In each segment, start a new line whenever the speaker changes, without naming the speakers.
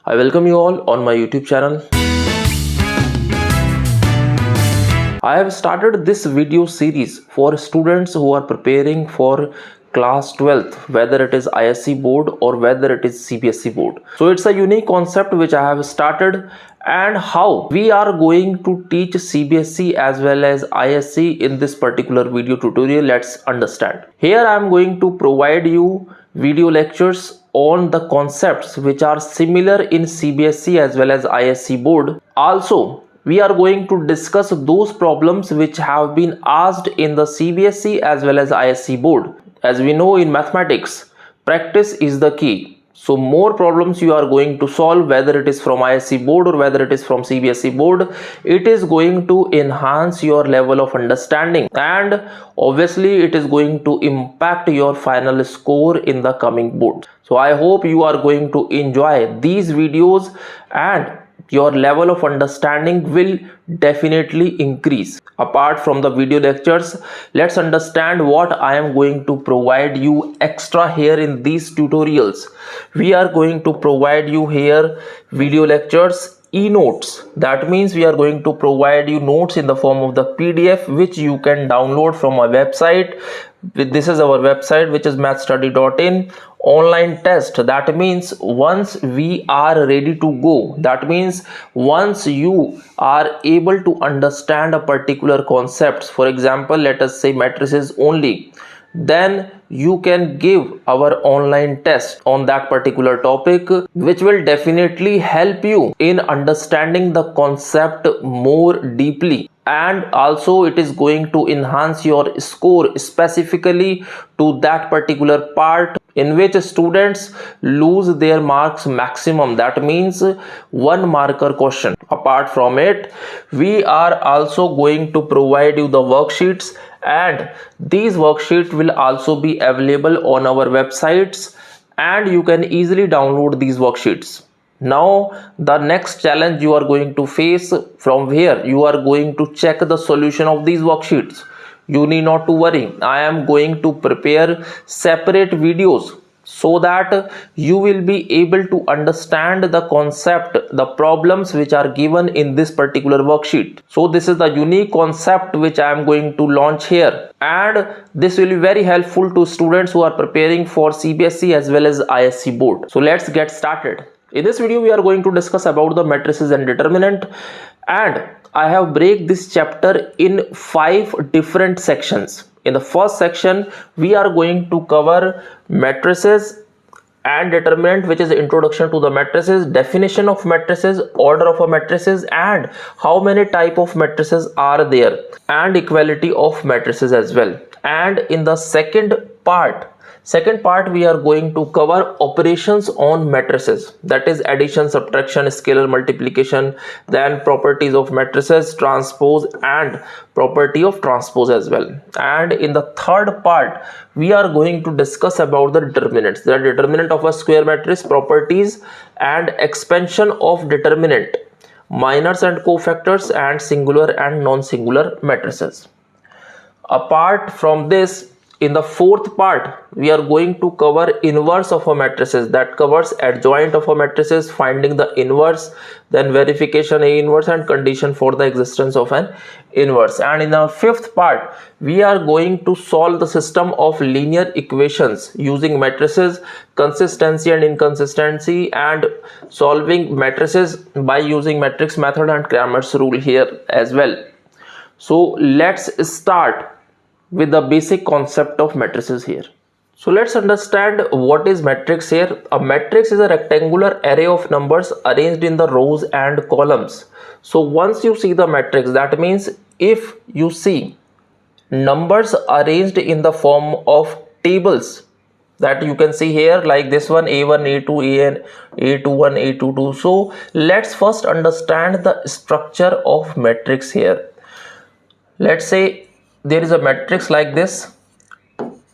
I welcome you all on my YouTube channel. I have started this video series for students who are preparing for class 12th, whether it is ISC board or whether it is CBSE board. So it's a unique concept which I have started, and how we are going to teach CBSE as well as ISC in this particular video tutorial. Let's understand. Here I am going to provide you video lectures on the concepts which are similar in CBSE as well as ISC board. Also, we are going to discuss those problems which have been asked in the CBSE as well as ISC board. As we know in mathematics, practice is the key. So more problems you are going to solve, whether it is from ISC board or whether it is from CBSE board, it is going to enhance your level of understanding, and obviously it is going to impact your final score in the coming board. So I hope you are going to enjoy these videos and your level of understanding will definitely increase. Apart from the video lectures, let's understand what I am going to provide you extra here in these tutorials. We are going to provide you here video lectures, e-notes. That means we are going to provide you notes in the form of the PDF which you can download from our website. This is our website, which is mathstudy.in. Online test, that means once we are ready to go, that means once you are able to understand a particular concept, for example let us say matrices only, then you can give our online test on that particular topic, which will definitely help you in understanding the concept more deeply, and also it is going to enhance your score specifically to that particular part in which students lose their marks maximum, that means 1 marker question. Apart from it, we are also going to provide you the worksheets, and these worksheets will also be available on our websites, and you can easily download these worksheets. Now the next challenge you are going to face, from where you are going to check the solution of these worksheets. You need not to worry, I am going to prepare separate videos so that you will be able to understand the concept, the problems which are given in this particular worksheet. So this is the unique concept which I am going to launch here, and this will be very helpful to students who are preparing for CBSE as well as ISC board. So let's get started. In this video we are going to discuss about the matrices and determinant, and I have break this chapter in 5 different sections. In the first section we are going to cover matrices and determinant, which is introduction to the matrices, definition of matrices, order of a matrices, and how many type of matrices are there, and equality of matrices as well. And in the second part we are going to cover operations on matrices, that is addition, subtraction, scalar multiplication, then properties of matrices, transpose, and property of transpose as well. And in the third part we are going to discuss about the determinants, the determinant of a square matrix, properties and expansion of determinant, minors and cofactors, and singular and non-singular matrices. Apart from this, in the fourth part we are going to cover inverse of a matrices, that covers adjoint of a matrices, finding the inverse, then verification A inverse, and condition for the existence of an inverse. And in the fifth part we are going to solve the system of linear equations using matrices, consistency and inconsistency, and solving matrices by using matrix method and Cramer's rule here as well. So let's start with the basic concept of matrices here. So let's understand what is matrix here. A matrix is a rectangular array of numbers arranged in the rows and columns. So once you see the matrix, that means if you see numbers arranged in the form of tables, that you can see here like this one, A1, A2, A21, A22. So let's first understand the structure of matrix here. Let's say there is a matrix like this,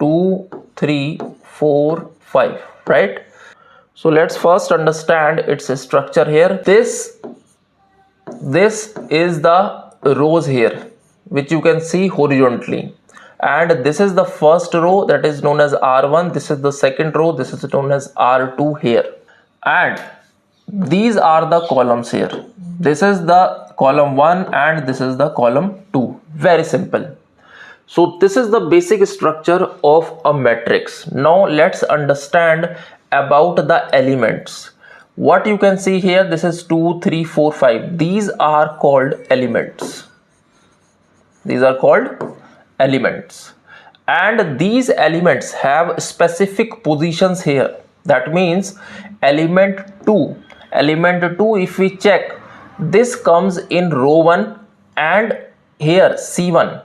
2, 3, 4, 5, right? So let's first understand its structure here. This is the rows here, which you can see horizontally, and this is the first row, that is known as R1. This is the second row, this is known as R2 here. And these are the columns here. This is the column 1 and this is the column 2. Very simple. So this is the basic structure of a matrix. Now let's understand about the elements. What you can see here, this is 2, 3, 4, 5. These are called elements. These are called elements. And these elements have specific positions here. That means element 2. Element 2, if we check, this comes in row 1 and here C1.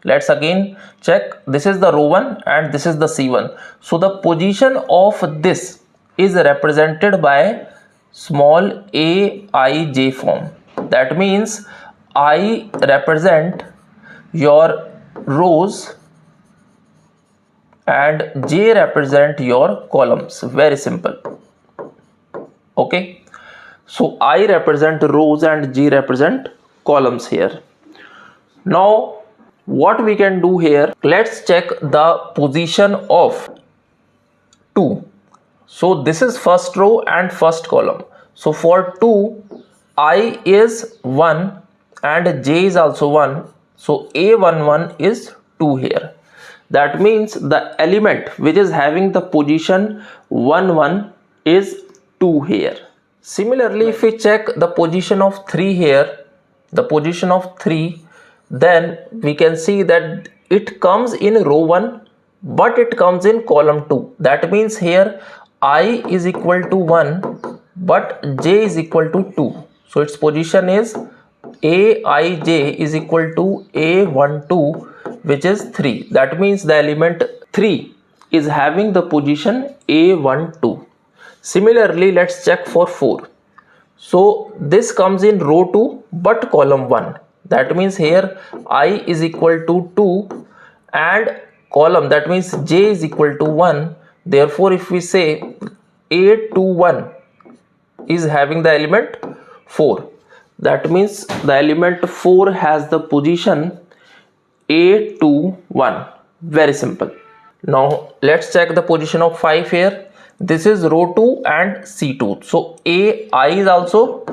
Let's again check. This is the row 1 and this is the C1. So the position of this is represented by small aij form. That means I represent your rows and J represent your columns. Very simple. Okay. So I represent rows and J represent columns here. Now what we can do here, let's check the position of 2. So this is first row and first column. So for 2, I is 1 and J is also 1. So A11 is 2 here. That means the element which is having the position 1, 1 is 2 here. Similarly, if we check the position of 3 here, the position of 3, then we can see that it comes in row 1 but it comes in column 2. That means here I is equal to 1 but J is equal to 2. So its position is Aij is equal to A12, which is 3. That means the element 3 is having the position A12. Similarly, let's check for 4. So this comes in row 2 but column 1. That means here I is equal to 2 and column, that means J is equal to 1. Therefore, if we say A21 is having the element 4. That means the element 4 has the position A21. Very simple. Now let's check the position of 5 here. This is row 2 and C2. So AI is also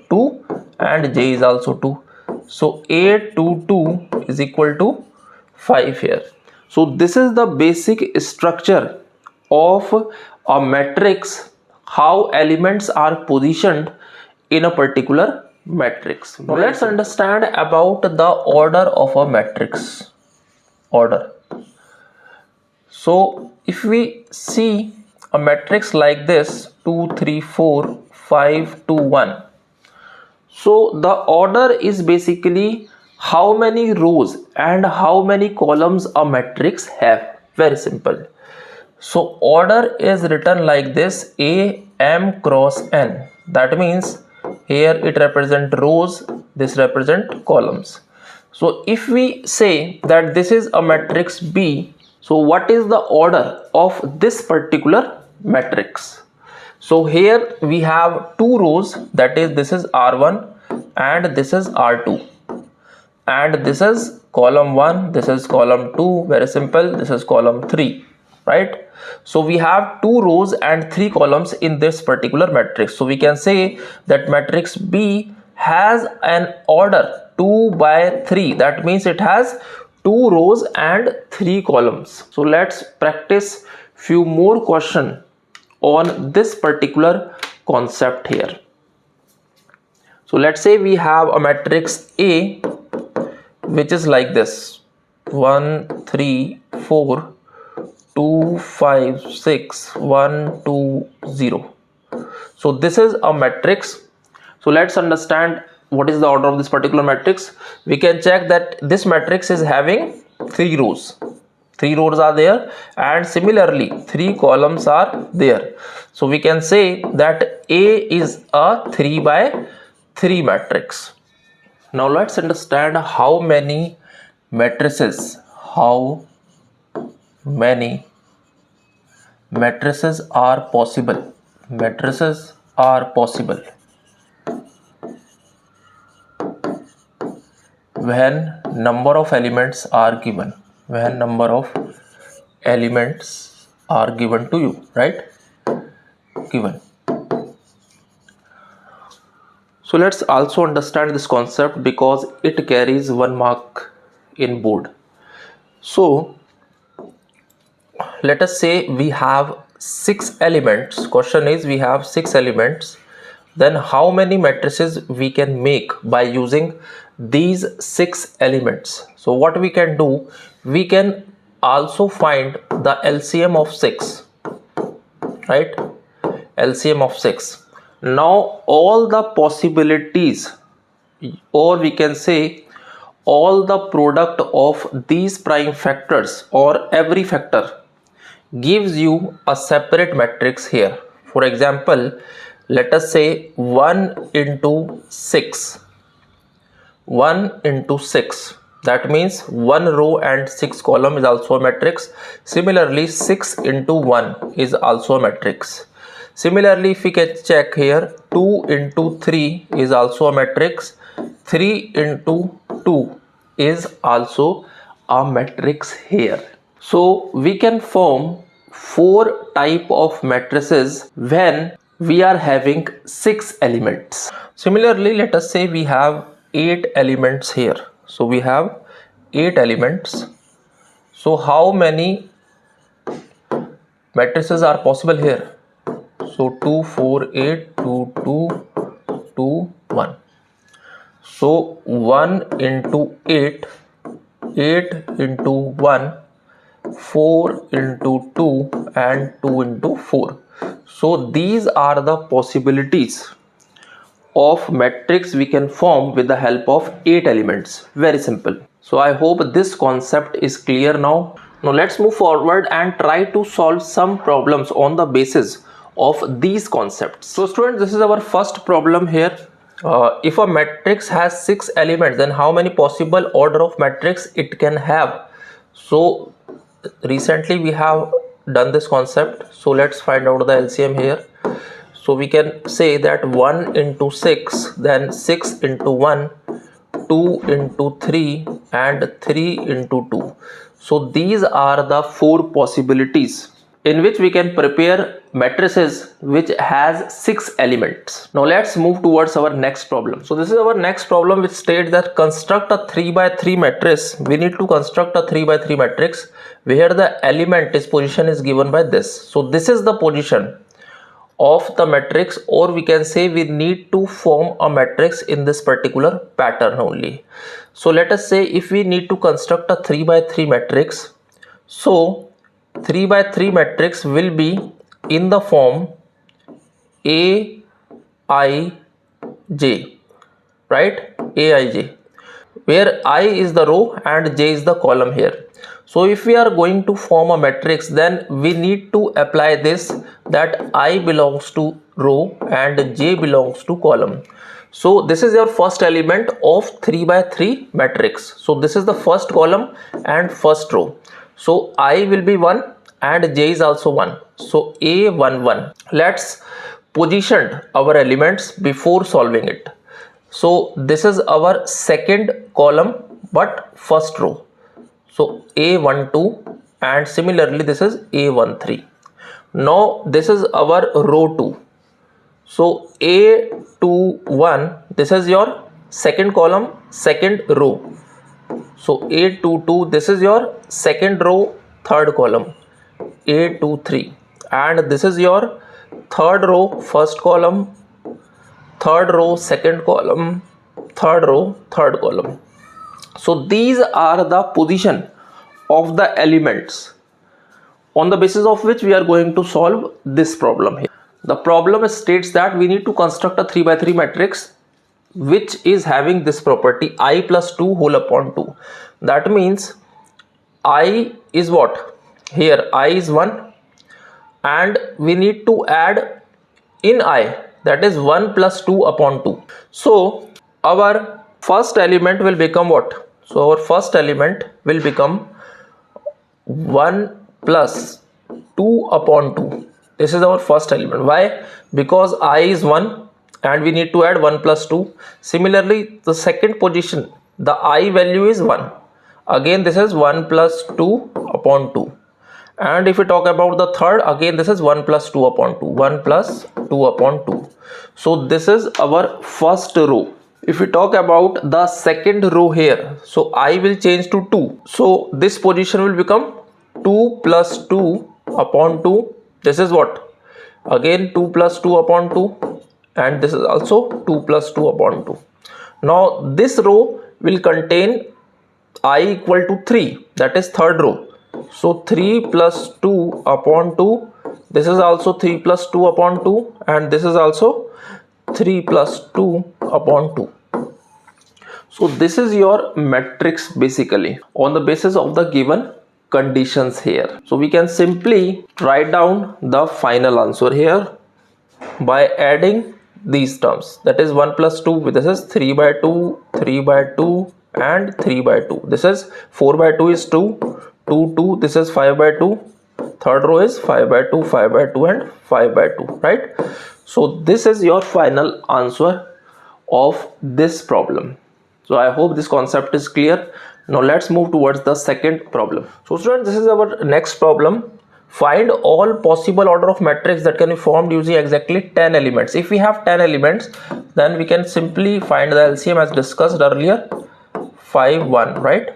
2 and J is also 2. So A22 is equal to 5 here. So this is the basic structure of a matrix, how elements are positioned in a particular matrix. Now let's understand about the order of a matrix. Order. So if we see a matrix like this 2, 3, 4, 5, 2, 1. So the order is basically how many rows and how many columns a matrix have. Very simple. So order is written like this, A M cross N. That means here it represents rows, this represents columns. So if we say that this is a matrix B, so what is the order of this particular matrix? So here we have two rows, that is this is R1 and this is R2, and this is column 1, this is column 2, very simple, this is column 3, right? So we have two rows and three columns in this particular matrix. So we can say that matrix B has an order 2 by 3. That means it has two rows and three columns. So let's practice few more questions on this particular concept here. So let's say we have a matrix A which is like this: 1, 3, 4, 2, 5, 6, 1, 2, 0. So this is a matrix. So let's understand what is the order of this particular matrix. We can check that this matrix is having 3 rows. 3 rows are there and similarly 3 columns are there. So we can say that A is a 3 by 3 matrix. Now let's understand how many matrices are possible. Matrices are possible when number of elements are given. When number of elements are given to you, right? Given. So let's also understand this concept because it carries 1 mark in board. So let us say we have 6 elements. Question is, we have 6 elements, then how many matrices we can make by using these 6 elements? So what we can do, we can also find the LCM of 6, right? LCM of 6. Now all the possibilities, or we can say all the product of these prime factors or every factor gives you a separate matrix here. For example, let us say 1 into 6. 1 into 6, that means 1 row and 6 column is also a matrix. Similarly, 6 into 1 is also a matrix. Similarly, if we can check here, 2 into 3 is also a matrix. 3 into 2 is also a matrix here. So we can form 4 type of matrices when we are having 6 elements. Similarly, let us say we have 8 elements here. So we have 8 elements. So how many matrices are possible here? So 2, 4, 8, 2, 2, 2, 1. So 1 into 8, 8 into 1, 4 into 2 and 2 into 4. So these are the possibilities of matrix we can form with the help of 8 elements. Very simple. So I hope this concept is clear now. Now let's move forward and try to solve some problems on the basis of these concepts. So students, this is our first problem here. If a matrix has 6 elements, then how many possible order of matrix it can have? So recently we have done this concept, so let's find out the LCM here. So we can say that 1 into 6, then 6 into 1, 2 into 3 and 3 into 2. So these are the 4 possibilities in which we can prepare matrices which has 6 elements. Now let's move towards our next problem. So this is our next problem, which states that construct a 3 by 3 matrix. We need to construct a 3 by 3 matrix where the element is position is given by this. So this is the position of the matrix, or we can say we need to form a matrix in this particular pattern only. So let us say if we need to construct a 3 by 3 matrix, so 3 by 3 matrix will be in the form A I J, right? A I J, where I is the row and J is the column here. So if we are going to form a matrix, then we need to apply this, that I belongs to row and J belongs to column. So this is your first element of 3 by 3 matrix. So this is the first column and first row. So I will be 1 and J is also 1. So A 1 1. Let's position our elements before solving it. So this is our second column but first row. So A12 and similarly this is A13. Now this is our row 2. So A21, this is your second column, second row. So A22, this is your second row, third column. A23, and this is your third row, first column, third row, second column, third row, third column. So these are the position of the elements on the basis of which we are going to solve this problem here. The problem states that we need to construct a 3 by 3 matrix which is having this property I plus 2 whole upon 2. That means I is what? Here I is 1 and we need to add in I, that is 1 plus 2 upon 2. So our first element will become what? So our first element will become 1 plus 2 upon 2. This is our first element. Why? Because I is 1 and we need to add 1 plus 2. Similarly, the second position, the I value is 1. Again, this is 1 plus 2 upon 2. And if we talk about the third, again this is 1 plus 2 upon 2, 1 plus 2 upon 2. So this is our first row. If we talk about the second row here, so I will change to 2. So this position will become 2 plus 2 upon 2. This is what? Again 2 plus 2 upon 2, and this is also 2 plus 2 upon 2. Now this row will contain I equal to 3, that is third row. So 3 plus 2 upon 2, this is also 3 plus 2 upon 2, and this is also 3 plus 2 upon 2. So this is your matrix basically on the basis of the given conditions here. So we can simply write down the final answer here by adding these terms, that is 1 plus 2, this is 3 by 2, 3 by 2 and 3 by 2. This is 4 by 2 is 2, 2, 2, this is 5 by 2, third row is 5 by 2, 5 by 2 and 5 by 2, right? So this is your final answer of this problem. So I hope this concept is clear. Now let's move towards the second problem. So students, this is our next problem. Find all possible order of matrix that can be formed using exactly 10 elements. If we have 10 elements, then we can simply find the LCM as discussed earlier, 5, 1, right?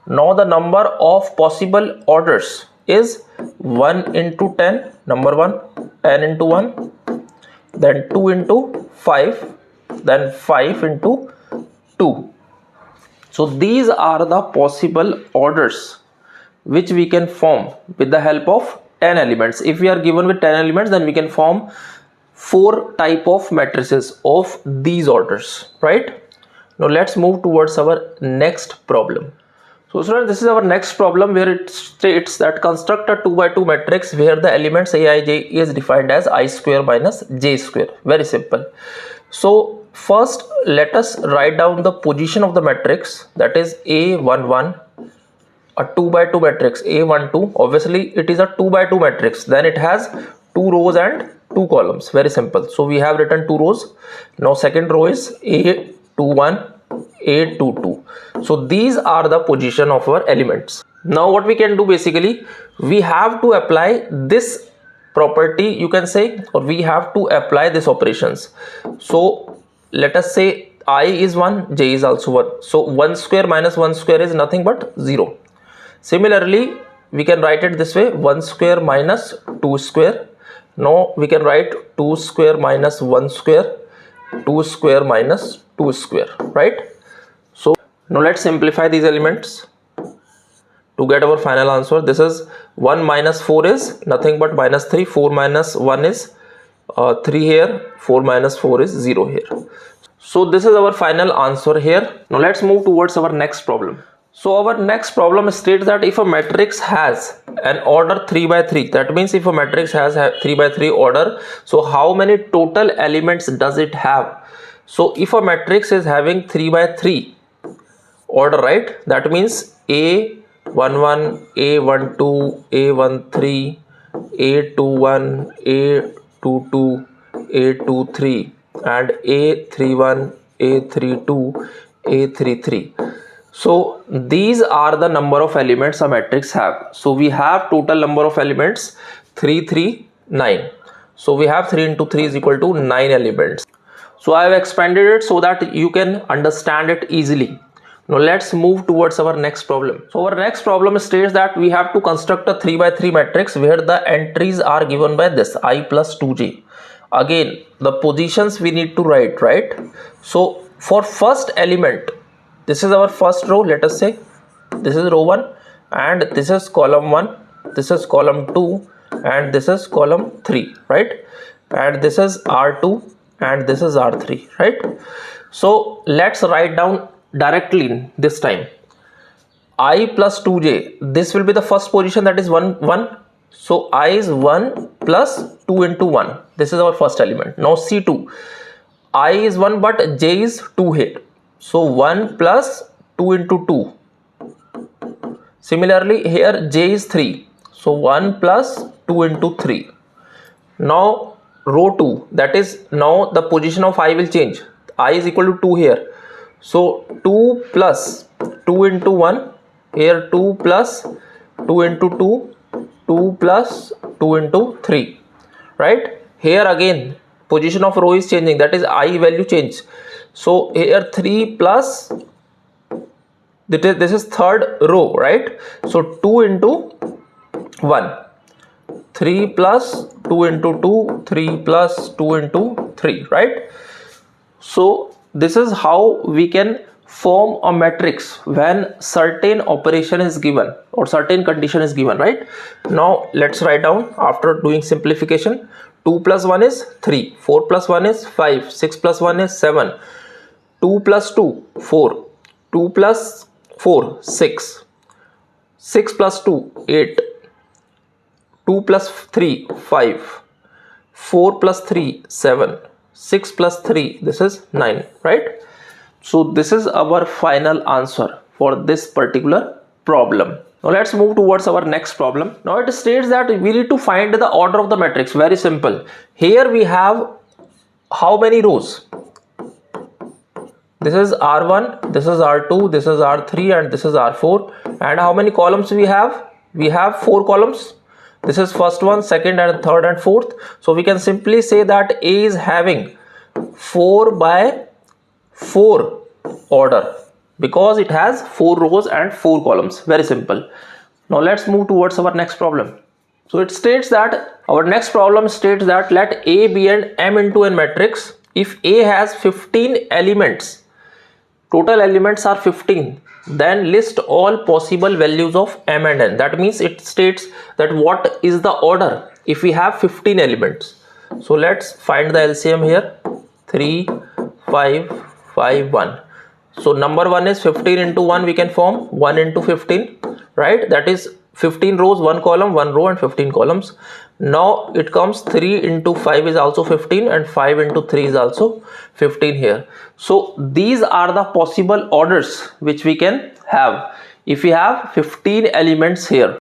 Now the number of possible orders is 1 into 10, number 1, 10 into 1, then 2 into 5, then 5 into 2. So these are the possible orders which we can form with the help of 10 elements. If we are given with 10 elements, then we can form 4 type of matrices of these orders, right? Now let's move towards our next problem. So students, this is our next problem where it states that construct a 2 by 2 matrix where the elements aij is defined as I square minus j square. Very simple. So first let us write down the position of the matrix, that is A11, a 2 by 2 matrix A12. Obviously it is a 2 by 2 matrix, then it has 2 rows and 2 columns. Very simple. So we have written 2 rows. Now second row is A21, A22. So these are the position of our elements. Now what we can do basically, we have to apply this property, you can say, or we have to apply this operations. So let us say I is 1, j is also 1. So 1 square minus 1 square is nothing but 0. Similarly, we can write it this way, 1 square minus 2 square. Now we can write 2 square minus 1 square, 2 square minus 2 square, right? So now let's simplify these elements to get our final answer. This is 1 minus 4 is nothing but minus 3, 4 minus 1 is 3 here, 4 minus 4 is 0 here. So this is our final answer here. Now let's move towards our next problem. So our next problem states that if a matrix has an order 3 by 3, that means if a matrix has 3 by 3 order, so how many total elements does it have? So if a matrix is having 3 by 3 order, right, that means A11, A12, A13, A21, A22, A23 and A31, A32, A33. So these are the number of elements a matrix have. So we have total number of elements 3, 3, 9. So we have 3 into 3 is equal to 9 elements. So I have expanded it so that you can understand it easily. Now let's move towards our next problem. So our next problem states that we have to construct a 3 by 3 matrix where the entries are given by this I plus 2j. Again, the positions we need to write, right? So for first element, this is our first row, let us say. This is row 1 and this is column 1, this is column 2 and this is column 3, right? And this is R2 and this is R3, right? So let's write down directly this time. I plus 2j, this will be the first position, that is 1, 1. So I is 1 plus 2 into 1. This is our first element. Now C2, I is 1 but j is 2 here. So 1 plus 2 into 2. Similarly here j is 3. So 1 plus 2 into 3. Now row 2, that is now the position of I will change. I is equal to 2 here. So 2 plus 2 into 1. Here 2 plus 2 into 2. 2 plus 2 into 3, right? Here again position of row is changing, that is I value change. So here 3 plus, this is third row, right? So 2 into 1, 3 plus 2 into 2, 3 plus 2 into 3, right? So this is how we can form a matrix when certain operation is given or certain condition is given, right? Now let's write down after doing simplification. 2 plus 1 is 3, 4 plus 1 is 5, 6 plus 1 is 7, 2 plus 2 4, 2 plus 4 6, 6 plus 2 8, 2 plus 3 5, 4 plus 3 7, 6 plus 3, this is 9, right? So this is our final answer for this particular problem. Now let's move towards our next problem. Now it states that we need to find the order of the matrix. Very simple. Here we have how many rows? This is R1, this is R2, this is R3 and this is R4. And how many columns we have? We have 4 columns. This is first one, second and third and fourth. So we can simply say that A is having 4 by 4 order because it has 4 rows and 4 columns. Very simple. Now let's move towards our next problem. So it states that our next problem states that let A be an M into n matrix if A has 15 elements. Total elements are 15. Then list all possible values of M and N. That means it states that what is the order if we have 15 elements. So let's find the LCM here. 3 5 5 1. So number 1 is 15 into 1, we can form 1 into 15, right? That is 15 rows, 1 column, 1 row and 15 columns. Now it comes 3 into 5 is also 15 and 5 into 3 is also 15 here. So these are the possible orders which we can have if we have 15 elements here.